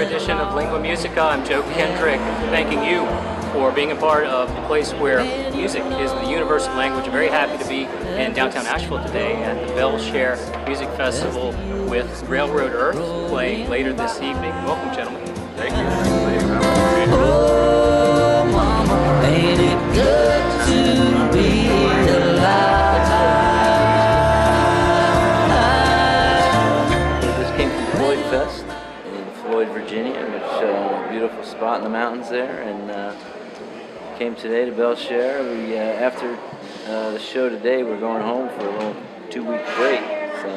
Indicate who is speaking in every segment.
Speaker 1: edition of Lingua Musica. I'm Joe Kendrick, thanking you for being a part of the place where music is the universal language. Very happy to be in downtown Asheville today at the Bell Share Music Festival with Railroad Earth playing later this evening. Welcome, gentlemen.
Speaker 2: Thank you.
Speaker 3: Oh, mama, ain't it good to be alive?
Speaker 4: This came from Floyd Fest in Floyd, Virginia, which is a beautiful spot in the mountains there, and came today to Bell Share. We, after the show today, we're going home for a little 2-week break. So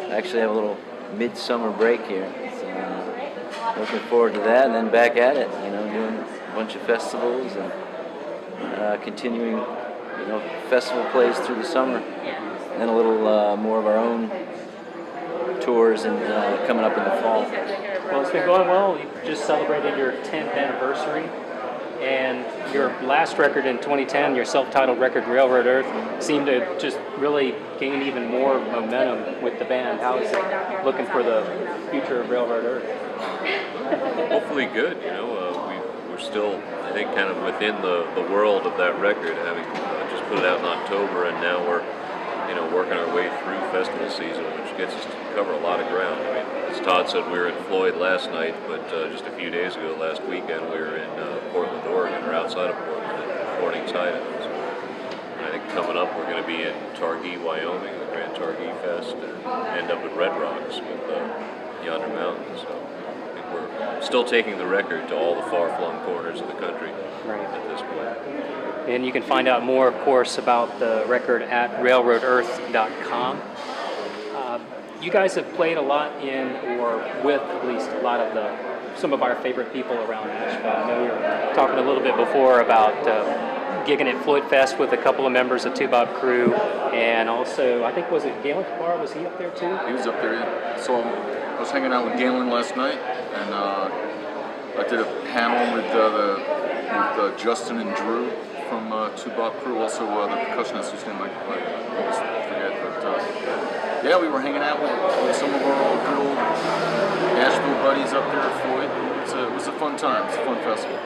Speaker 4: I actually have a little midsummer break here. So looking forward to that, and then back at it, doing a bunch of festivals and continuing, festival plays through the summer, and then a little more of our own tours and coming up in the fall.
Speaker 1: Well, it's been going well. You just celebrated your 10th anniversary, and your last record in 2010, your self-titled record, Railroad Earth, seemed to just really gain even more momentum with the band. How is it looking for the future of Railroad Earth?
Speaker 2: Hopefully good. We're still, I think, kind of within the world of that record, having just put it out in October, and now we're working our way through festival season, which gets us to cover a lot of ground. I mean, as Todd said, we were in Floyd last night, but just a few days ago, last weekend, we were in Portland, Oregon, or outside of Portland, recording Titan. So I think coming up, we're going to be in Targhee, Wyoming, the Grand Targhee Fest, and end up at Red Rocks with Yonder Mountain. So I think we're still taking the record to all the far-flung corners of the country at this point.
Speaker 1: And you can find out more, of course, about the record at railroadearth.com. You guys have played a lot in, or with at least a lot of some of our favorite people around Asheville. I know you were talking a little bit before about gigging at Floyd Fest with a couple of members of Two Bob Crew, and also, I think, was it Galen Kabar? Was he up there too?
Speaker 5: He was up there, yeah. So I was hanging out with Galen last night, and I did a panel with Justin and Drew from Two Bob Crew, also the percussionist whose name I always forget. But yeah, we were hanging out with some of our good old Asheville buddies up there at Floyd. It was a fun time. It's a fun festival.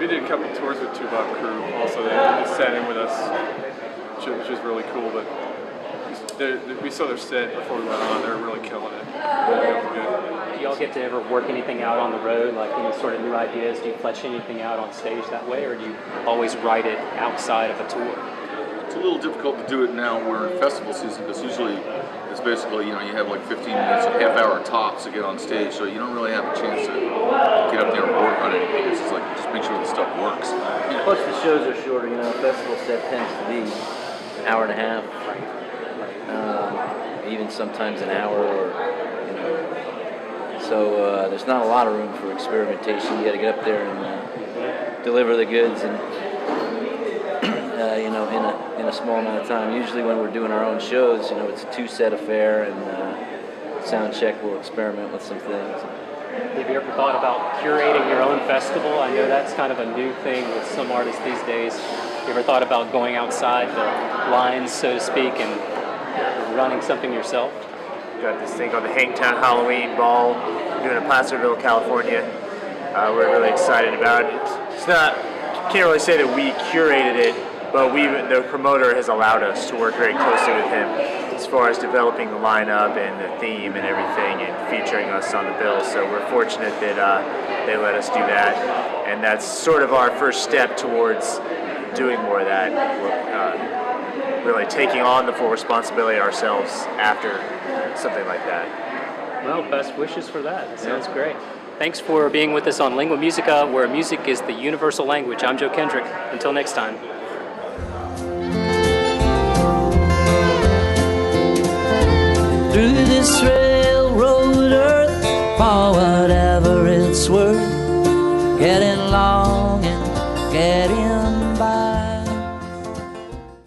Speaker 6: We did a couple tours with Two Bob Crew. Also, they sat in with us, which was really cool. But we saw their set before we went on. They're really killing it. Really good.
Speaker 1: Do y'all get to ever work anything out on the road, like any sort of new ideas? Do you flesh anything out on stage that way, or do you always write it outside of a tour?
Speaker 5: It's a little difficult to do it now. We're in festival season, because usually it's basically, you have like 15 minutes, a half hour tops to get on stage, so you don't really have a chance to get up there and work on anything. It's just like, just make sure the stuff works.
Speaker 4: Plus the shows are shorter, a festival set tends to be an hour and a half, even sometimes an hour, or, so there's not a lot of room for experimentation. You got to get up there and deliver the goods, and in a small amount of time. Usually when we're doing our own shows, it's a 2-set affair, and sound check, we'll experiment with some things.
Speaker 1: Have you ever thought about curating your own festival? I know that's kind of a new thing with some artists these days. You ever thought about going outside the lines, so to speak, and running something yourself?
Speaker 7: Got this thing called the Hangtown Halloween Ball, doing in Placerville, California. We're really excited about it. It's not, can't really say that we curated it, but the promoter has allowed us to work very closely with him as far as developing the lineup and the theme and everything, and featuring us on the bill. So we're fortunate that they let us do that, and that's sort of our first step towards doing more of that. Really taking on the full responsibility ourselves after something like that.
Speaker 1: Well, best wishes for that. That sounds great. Thanks for being with us on Lingua Musica, where music is the universal language. I'm Joe Kendrick. Until next time.
Speaker 3: Through this railroad earth, for whatever it's worth, getting long and getting